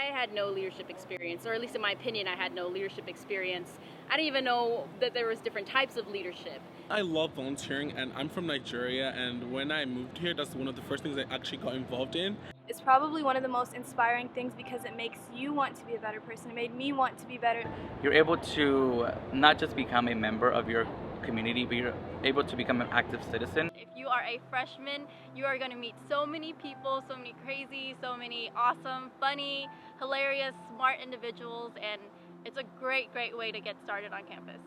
I had no leadership experience, or at least in my opinion, I had no leadership experience. I didn't even know that there was different types of leadership. I love volunteering, and I'm from Nigeria, and when I moved here, that's one of the first things I actually got involved in. It's probably one of the most inspiring things because it makes you want to be a better person. It made me want to be better. You're able to not just become a member of your community, but you're able to become an active citizen. If you are a freshman, you are going to meet so many people, so many crazy, so many awesome, funny, hilarious, smart individuals, and it's a great, great way to get started on campus.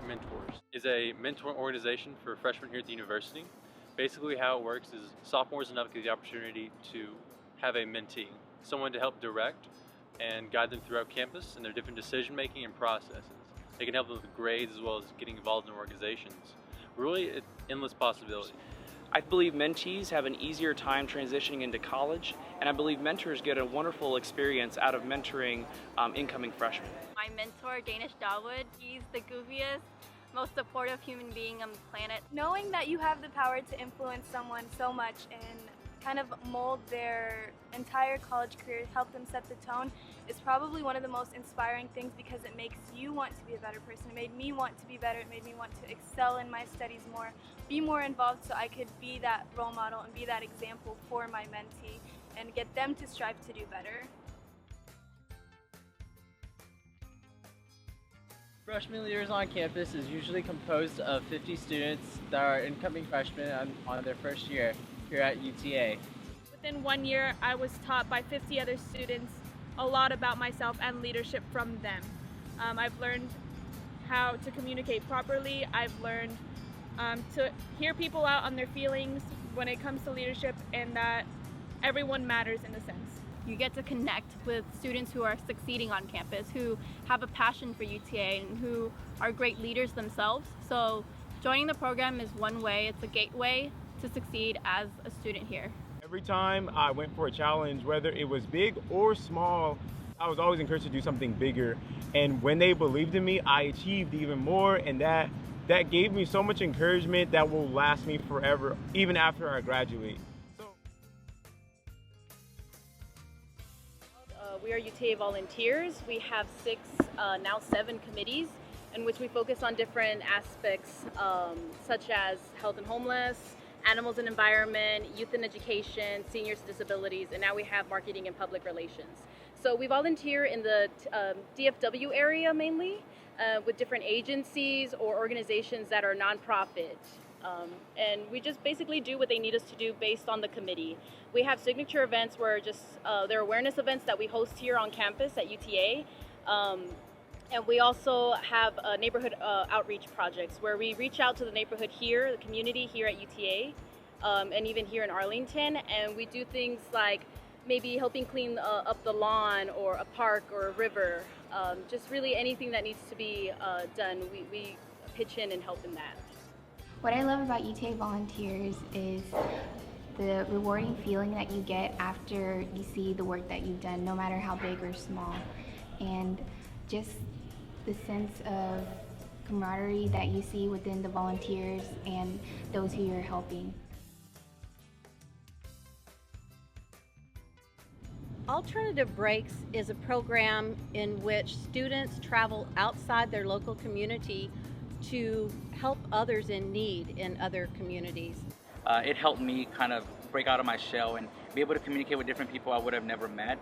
Mentors is a mentor organization for freshmen here at the university. Basically how it works is sophomores and up get the opportunity to have a mentee, someone to help direct and guide them throughout campus and their different decision making and processes. They can help them with grades as well as getting involved in organizations. Really, it's endless possibility. I believe mentees have an easier time transitioning into college, and I believe mentors get a wonderful experience out of mentoring incoming freshmen. My mentor, Danish Dawood, he's the goofiest, most supportive human being on the planet. Knowing that you have the power to influence someone so much and kind of mold their entire college career, help them set the tone, is probably one of the most inspiring things because it makes you want to be a better person. It made me want to be better. It made me want to excel in my studies more, be more involved so I could be that role model and be that example for my mentee and get them to strive to do better. Freshman Leaders on Campus is usually composed of 50 students that are incoming freshmen on their first year here at UTA. Within 1 year, I was taught by 50 other students a lot about myself and leadership from them. I've learned how to communicate properly. I've learned to hear people out on their feelings when it comes to leadership, and that everyone matters in a sense. You get to connect with students who are succeeding on campus, who have a passion for UTA and who are great leaders themselves. So joining the program is one way, it's a gateway to succeed as a student here. Every time I went for a challenge, whether it was big or small, I was always encouraged to do something bigger. And when they believed in me, I achieved even more, and that gave me so much encouragement that will last me forever, even after I graduate. We are UTA volunteers. We have now seven committees in which we focus on different aspects such as health and homeless, animals and environment, youth and education, seniors with disabilities, and now we have marketing and public relations. So we volunteer in the DFW area mainly with different agencies or organizations that are nonprofit. And we just basically do what they need us to do based on the committee. We have signature events where they're awareness events that we host here on campus at UTA. And we also have neighborhood outreach projects where we reach out to the neighborhood here, the community here at UTA, and even here in Arlington. And we do things like maybe helping clean up the lawn or a park or a river. Just really anything that needs to be done, we pitch in and help in that. What I love about UTA volunteers is the rewarding feeling that you get after you see the work that you've done, no matter how big or small, and just the sense of camaraderie that you see within the volunteers and those who you're helping. Alternative Breaks is a program in which students travel outside their local community to help others in need in other communities. It helped me kind of break out of my shell and be able to communicate with different people I would have never met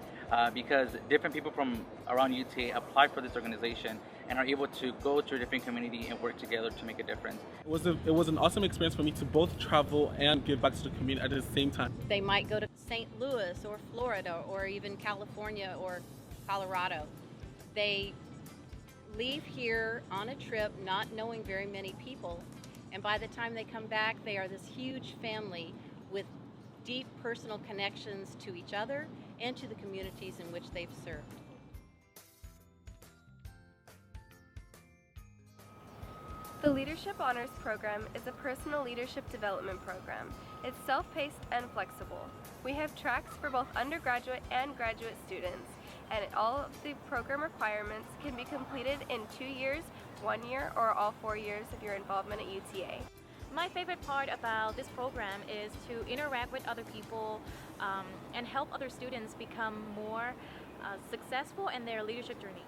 because different people from around UTA apply for this organization and are able to go to a different community and work together to make a difference. It was an awesome experience for me to both travel and give back to the community at the same time. They might go to St. Louis or Florida or even California or Colorado. They leave here on a trip not knowing very many people, and by the time they come back, they are this huge family with deep personal connections to each other and to the communities in which they've served. The Leadership Honors Program is a personal leadership development program. It's self-paced and flexible. We have tracks for both undergraduate and graduate students, and all of the program requirements can be completed in 2 years 1 year or all 4 years of your involvement at UTA? My favorite part about this program is to interact with other people and help other students become more successful in their leadership journey.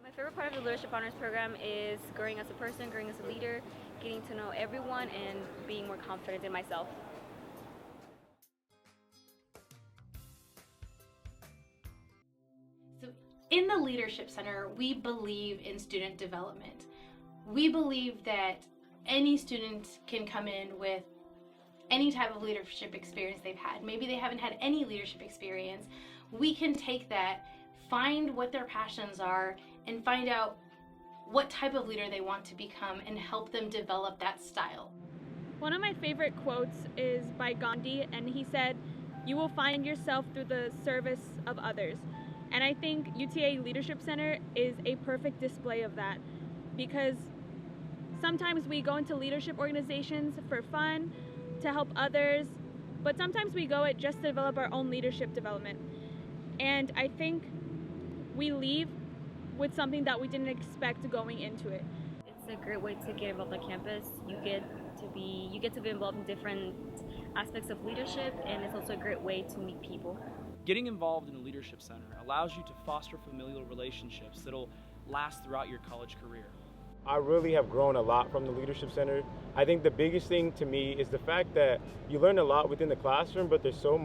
My favorite part of the Leadership Honors Program is growing as a person, growing as a leader, getting to know everyone, and being more confident in myself. So in the Leadership Center, we believe in student development. We believe that any student can come in with any type of leadership experience they've had. Maybe they haven't had any leadership experience. We can take that, find what their passions are, and find out what type of leader they want to become and help them develop that style. One of my favorite quotes is by Gandhi, and he said, "You will find yourself through the service of others." And I think UTA Leadership Center is a perfect display of that, because sometimes we go into leadership organizations for fun, to help others, but sometimes we go it just to develop our own leadership development. And I think we leave with something that we didn't expect going into it. It's a great way to get involved on campus. You get to be involved in different aspects of leadership, and it's also a great way to meet people. Getting involved in a leadership center allows you to foster familial relationships that'll last throughout your college career. I really have grown a lot from the Leadership Center. I think the biggest thing to me is the fact that you learn a lot within the classroom, but there's so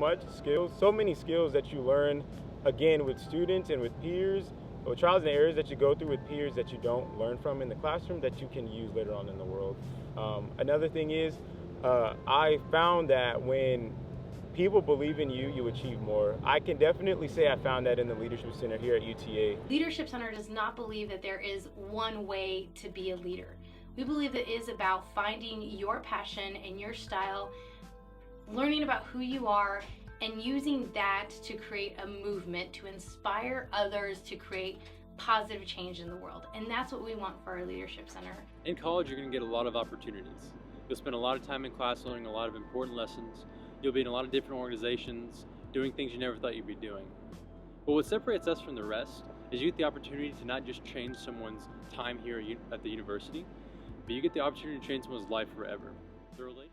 many skills that you learn, again, with students and with peers, or trials and errors that you go through with peers that you don't learn from in the classroom that you can use later on in the world. Another thing is, I found that when people believe in you, you achieve more. I can definitely say I found that in the Leadership Center here at UTA. Leadership Center does not believe that there is one way to be a leader. We believe it is about finding your passion and your style, learning about who you are, and using that to create a movement to inspire others to create positive change in the world. And that's what we want for our Leadership Center. In college, you're going to get a lot of opportunities. You'll spend a lot of time in class learning a lot of important lessons. You'll be in a lot of different organizations, doing things you never thought you'd be doing. But what separates us from the rest is you get the opportunity to not just change someone's time here at the university, but you get the opportunity to change someone's life forever. The relation